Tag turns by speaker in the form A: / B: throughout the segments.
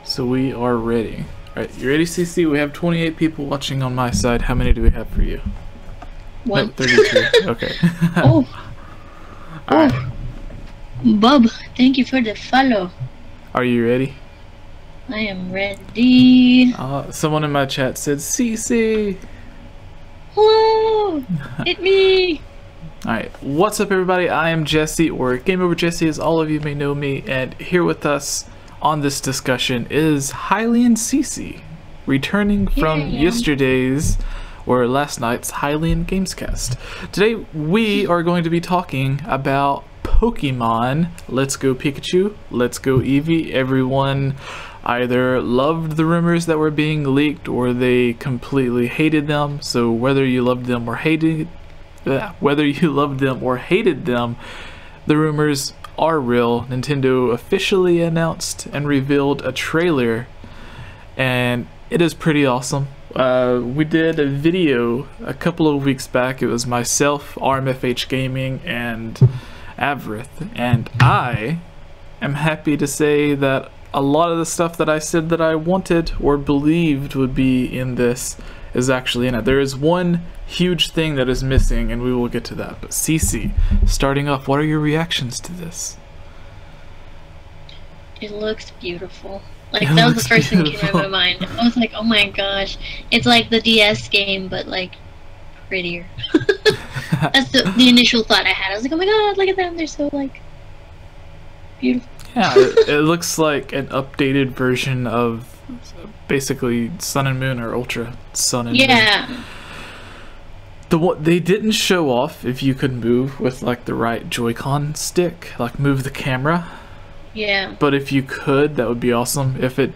A: So we are ready. Alright, you ready, CC? We have 28 people watching on my side. How many do we have for you?
B: One.
A: No, 32. Okay.
B: Oh.
A: Alright.
B: Oh. Bob, thank you for the follow.
A: Are you ready?
B: I am ready.
A: Someone in my chat said CC.
B: Hello. Hit me.
A: Alright, what's up everybody? I am Jesse, or GameOverJesse as all of you may know me, and here with us on this discussion is Hylian CC, returning from yesterday's, or last night's, Hylian Gamescast. Today we are going to be talking about Pokemon. Let's go Pikachu, let's go Eevee. Everyone either loved the rumors that were being leaked or they completely hated them, so whether you loved them or hated them, the rumors are real. Nintendo officially announced and revealed a trailer, and it is pretty awesome. We did a video a couple of weeks back. It was myself, RMFH Gaming, and Avrith, and I am happy to say that a lot of the stuff that I said that I wanted or believed would be in this is actually in it. There is one huge thing that is missing, and we will get to that. But CC, starting off, what are your reactions to this?
B: It looks beautiful. Like, that was the first thing that came to my mind. I was like, oh my gosh. It's like the DS game, but like prettier. That's the initial thought I had. I was like, oh my god, look at them. They're so like beautiful.
A: Yeah, it looks like an updated version of basically Sun and Moon, or Ultra Sun and Moon.
B: Yeah.
A: They didn't show off if you could move with like the right Joy-Con stick, like move the camera.
B: Yeah.
A: But if you could, that would be awesome. If it...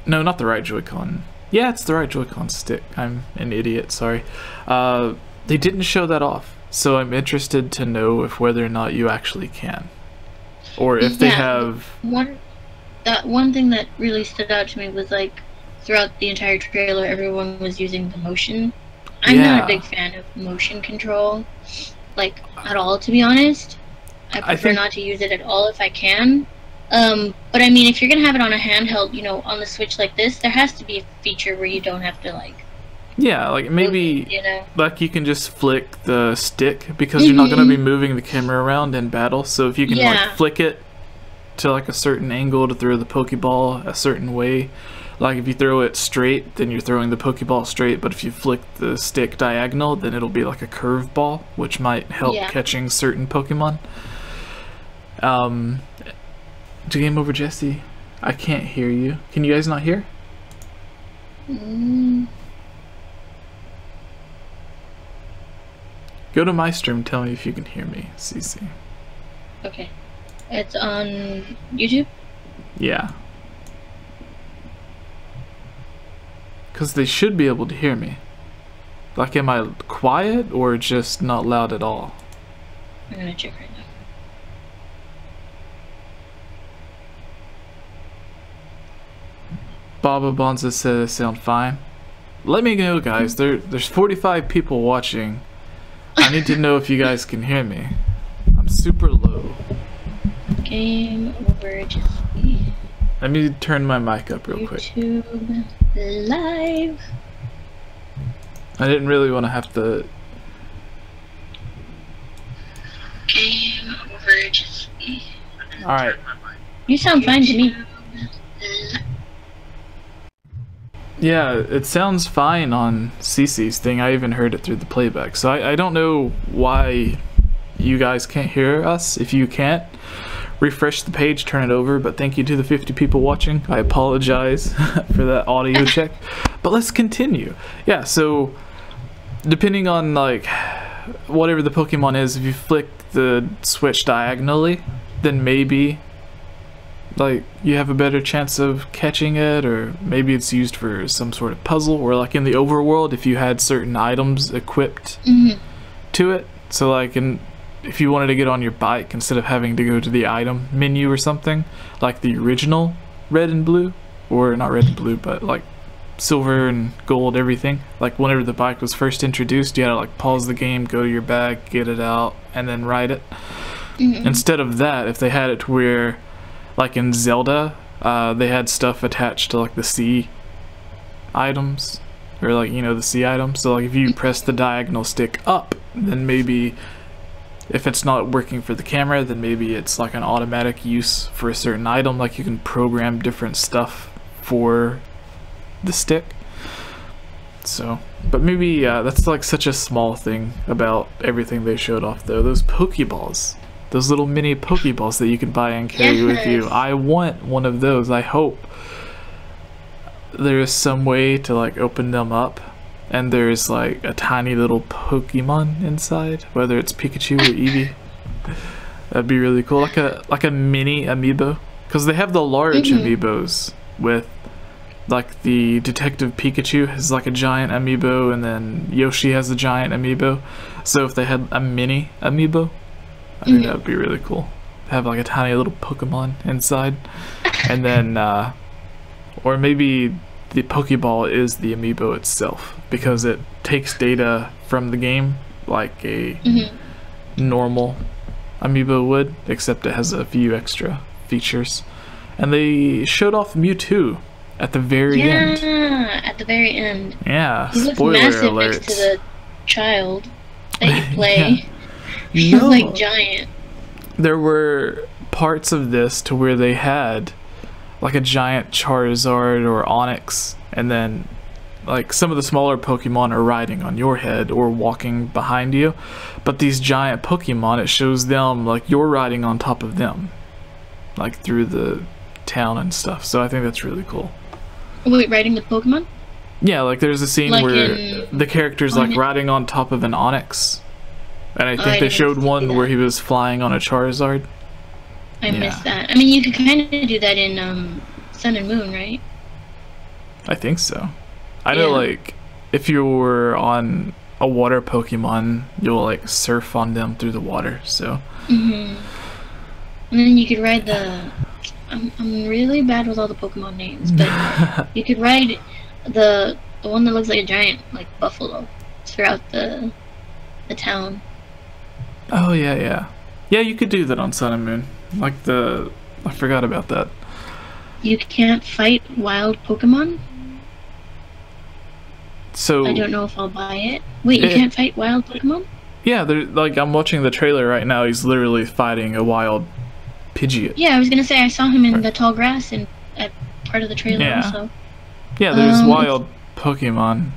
A: No, not the right Joy-Con. Yeah, it's the right Joy-Con stick. I'm an idiot, sorry. They didn't show that off, so I'm interested to know if whether or not you actually can. Or if they have...
B: One thing that really stood out to me was like, throughout the entire trailer, everyone was using the motion. I'm not a big fan of motion control, like, at all, to be honest. I prefer not to use it at all if I can. But I mean, if you're gonna have it on a handheld, you know, on the Switch like this, there has to be a feature where you don't have to, like...
A: Yeah, like maybe,
B: you know?
A: like you can just flick the stick, because you're not gonna be moving the camera around in battle, so if you can like flick it to like a certain angle to throw the Pokeball a certain way. Like if you throw it straight, then you're throwing the Pokeball straight, but if you flick the stick diagonal, then it'll be like a curve ball, which might help catching certain Pokemon. GameOverJesse, I can't hear you. Can you guys not hear? Go to my stream, tell me if you can hear me, CC.
B: Okay. It's on YouTube?
A: Yeah. Because they should be able to hear me. Like, am I quiet or just not loud at all?
B: I'm gonna check right now.
A: Baba Bonza says I sound fine. Let me know, guys. There's 45 people watching. I need to know if you guys can hear me. I'm super low.
B: GameOverJesse.
A: Let me turn my mic up real quick.
B: YouTube Live.
A: I didn't really want to have to...
B: GameOverJesse.
A: Alright.
B: You sound fine to me.
A: Yeah, it sounds fine on CC's thing. I even heard it through the playback. So I don't know why you guys can't hear us. If you can't, refresh the page, turn it over. But thank you to the 50 people watching. I apologize for that audio check. But let's continue. Yeah, so depending on like whatever the Pokemon is, if you flick the switch diagonally, then maybe like you have a better chance of catching it, or maybe it's used for some sort of puzzle, or like in the overworld if you had certain items equipped to it. So like if you wanted to get on your bike instead of having to go to the item menu or something, like the original Red and Blue, or not Red and Blue, but like Silver and Gold, everything, like whenever the bike was first introduced, you had to like pause the game, go to your bag, get it out, and then ride it. Instead of that, if they had it to where like in Zelda They had stuff attached to like the sea items, or like, you know, the sea items. So like if you press the diagonal stick up, then maybe if it's not working for the camera, then maybe it's like an automatic use for a certain item. Like you can program different stuff for the stick. So, but maybe that's like such a small thing about everything they showed off though. Those Pokeballs, those little mini Pokeballs that you can buy and carry with you. I want one of those. I hope there is some way to like open them up and there's like a tiny little Pokemon inside, whether it's Pikachu or Eevee. That'd be really cool, like a mini amiibo, because they have the large amiibos with like the Detective Pikachu has like a giant amiibo, and then Yoshi has a giant amiibo. So if they had a mini amiibo, I think that would be really cool. Have like a tiny little Pokemon inside, and then or maybe the Pokeball is the amiibo itself, because it takes data from the game like a normal amiibo would, except it has a few extra features. And they showed off Mewtwo at the very end.
B: Yeah, at the very end.
A: Yeah,
B: he looks
A: spoiler
B: massive
A: alert.
B: Next to the child that you play. He's
A: No.
B: like giant.
A: There were parts of this to where they had like a giant Charizard or Onix, and then like some of the smaller Pokemon are riding on your head or walking behind you, but these giant Pokemon, it shows them like you're riding on top of them, like through the town and stuff. So I think that's really cool.
B: Wait, riding the Pokemon?
A: Yeah, like there's a scene
B: Like
A: where the character's like riding on top of an Onix, and I think they showed one where he was flying on a Charizard.
B: I missed that. I mean, you could kind of do that in Sun and Moon, right?
A: I think so. I know, like, if you were on a water Pokemon, you'll like surf on them through the water. So.
B: And then you could ride the. I'm really bad with all the Pokemon names, but you could ride the one that looks like a giant like buffalo throughout the town.
A: Oh yeah. You could do that on Sun and Moon. Like I forgot about that.
B: You can't fight wild Pokemon?
A: So
B: I don't know if I'll buy it. Wait, you can't fight wild Pokemon?
A: Yeah, like I'm watching the trailer right now. He's literally fighting a wild Pidgeot.
B: Yeah, I was gonna say I saw him in the tall grass at part of the trailer also.
A: Yeah, there's wild Pokemon.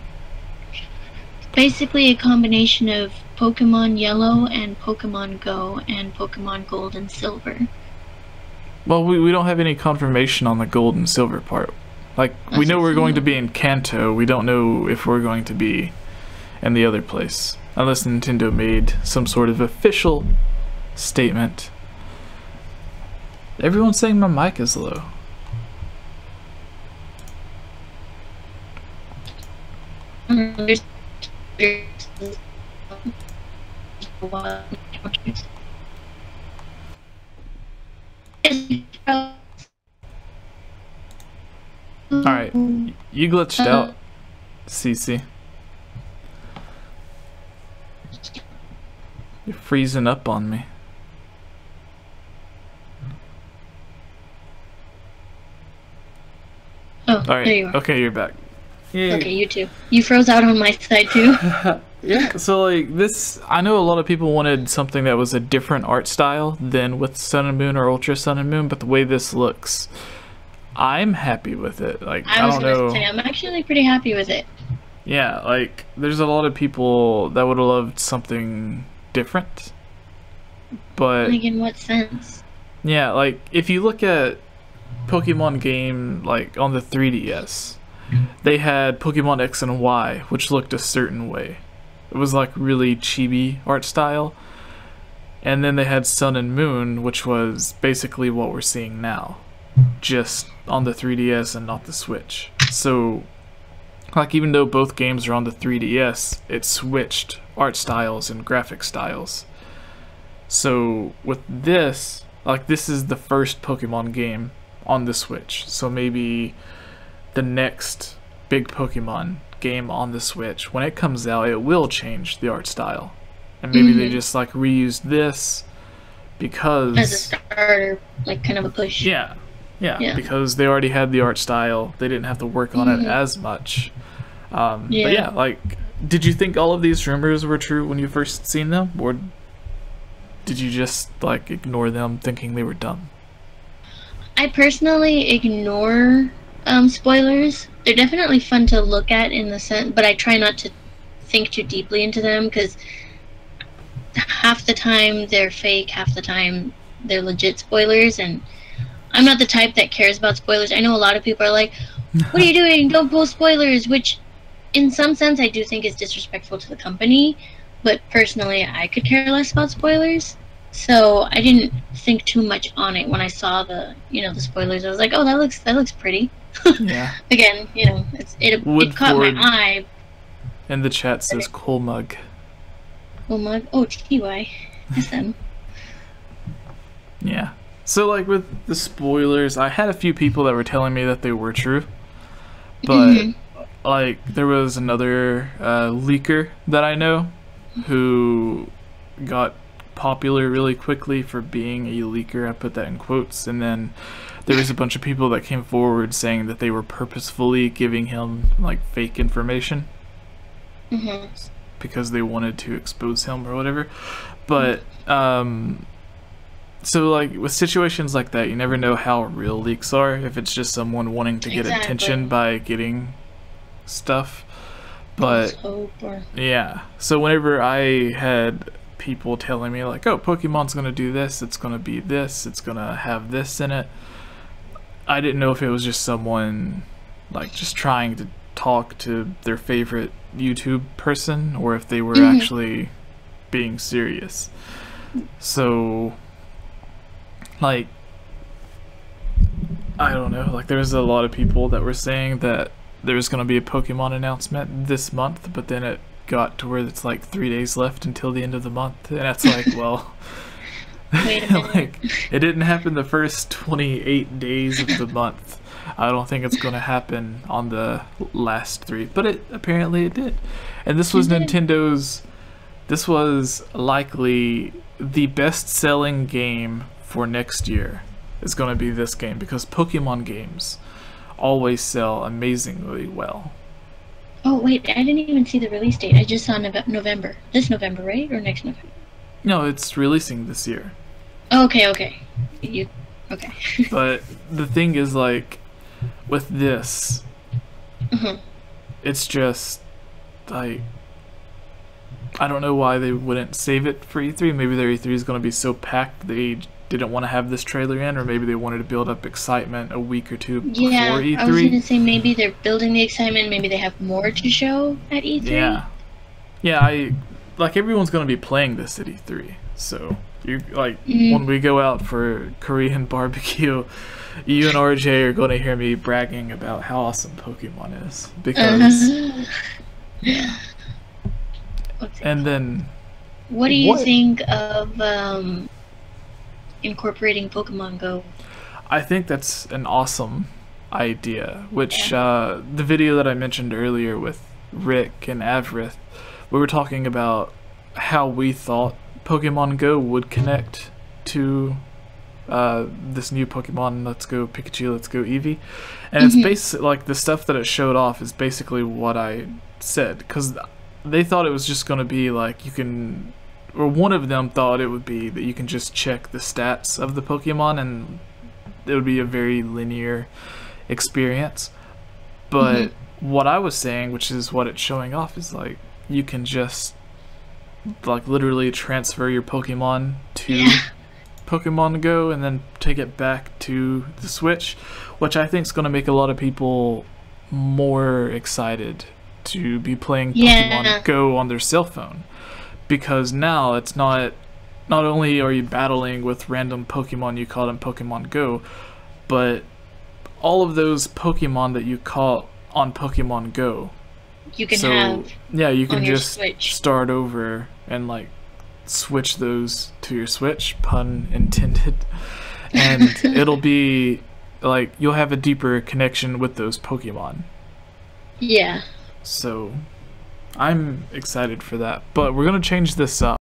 B: Basically a combination of Pokemon Yellow and Pokemon Go and Pokemon Gold and Silver.
A: Well, we don't have any confirmation on the gold and silver part. Like, we know we're going to be in Kanto. We don't know if we're going to be in the other place, unless Nintendo made some sort of official statement. Everyone's saying my mic is low. Alright, you glitched out, CC. You're freezing up on me.
B: Oh,
A: Alright,
B: there you are.
A: Okay, you're back. Yay.
B: Okay, you too. You froze out on my side too.
A: Yeah, so like this, I know a lot of people wanted something that was a different art style than with Sun and Moon or Ultra Sun and Moon, but the way this looks, I'm happy with it. Like, I don't know.
B: Say, I'm actually pretty happy with it.
A: Yeah, like, there's a lot of people that would have loved something different, but...
B: Like, in what sense?
A: Yeah, like, if you look at Pokemon game, like, on the 3DS, they had Pokemon X and Y, which looked a certain way. It was, like, really chibi art style. And then they had Sun and Moon, which was basically what we're seeing now, just on the 3DS and not the Switch. So, like, even though both games are on the 3DS, it switched art styles and graphic styles. So, with this, like, this is the first Pokemon game on the Switch. So maybe the next big Pokemon game on the Switch, when it comes out, it will change the art style. And maybe they just, like, reused this because...
B: As a starter, like, kind of a push.
A: Yeah. Yeah, because they already had the art style. They didn't have to work on it as much. But yeah, like, did you think all of these rumors were true when you first seen them? Or did you just, like, ignore them thinking they were dumb?
B: I personally ignore spoilers. They're definitely fun to look at in the sense, but I try not to think too deeply into them, because half the time they're fake, half the time they're legit spoilers, and I'm not the type that cares about spoilers. I know a lot of people are like, what are you doing? Don't post spoilers, which in some sense I do think is disrespectful to the company, but personally I could care less about spoilers. So I didn't think too much on it when I saw the the spoilers. I was like, oh, that looks pretty.
A: Yeah.
B: Again, it caught my eye.
A: And the chat says cool mug.
B: Cool mug. Oh, TY. SM.
A: Yeah. So, like, with the spoilers, I had a few people that were telling me that they were true. But, like, there was another leaker that I know who got popular really quickly for being a leaker. I put that in quotes. And then there was a bunch of people that came forward saying that they were purposefully giving him, like, fake information. Because they wanted to expose him or whatever. But, so, like, with situations like that, you never know how real leaks are. If it's just someone wanting to get attention by getting stuff. But, yeah. So whenever I had people telling me, like, oh, Pokemon's gonna do this, it's gonna be this, it's gonna have this in it, I didn't know if it was just someone, like, just trying to talk to their favorite YouTube person, or if they were actually being serious. So, like, I don't know, like, there's a lot of people that were saying that there's going to be a Pokemon announcement this month, but then it got to where it's like 3 days left until the end of the month, and that's like, well,
B: wait a minute.
A: like, it didn't happen the first 28 days of the month. I don't think it's going to happen on the last 3, but apparently it did. And this was Nintendo's, this was likely the best-selling game for next year. Is going to be this game, because Pokemon games always sell amazingly well.
B: Oh wait, I didn't even see the release date. I just saw November. This November, right? Or next November?
A: No, it's releasing this year.
B: Okay. Okay.
A: But the thing is, like, with this, it's just, like, I don't know why they wouldn't save it for E3. Maybe their E3 is going to be so packed they didn't want to have this trailer in, or maybe they wanted to build up excitement a week or two before E3.
B: I was going to say maybe they're building the excitement, maybe they have more to show at E3.
A: Yeah, like, everyone's going to be playing this at E3, so you, like, when we go out for Korean barbecue, you and RJ are going to hear me bragging about how awesome Pokemon is, because and then
B: what do you think of incorporating Pokemon Go?
A: I think that's an awesome idea, which the video that I mentioned earlier with Rick and Avrith, we were talking about how we thought Pokemon Go would connect to this new Pokemon, Let's Go Pikachu, Let's Go Eevee, and it's basically, like, the stuff that it showed off is basically what I said, because they thought it was just going to be like, you can, or one of them thought it would be that you can just check the stats of the Pokemon and it would be a very linear experience. But what I was saying, which is what it's showing off, is like, you can just, like, literally transfer your Pokemon to Pokemon Go and then take it back to the Switch, which I think is going to make a lot of people more excited to be playing Pokemon Go on their cell phone, because now it's not only are you battling with random Pokemon you caught in Pokemon Go, but all of those Pokemon that you caught on Pokemon Go,
B: you can have
A: you can just
B: Switch.
A: Start over and, like, switch those to your Switch, pun intended, and it'll be like you'll have a deeper connection with those Pokemon. So I'm excited for that, but we're gonna change this up.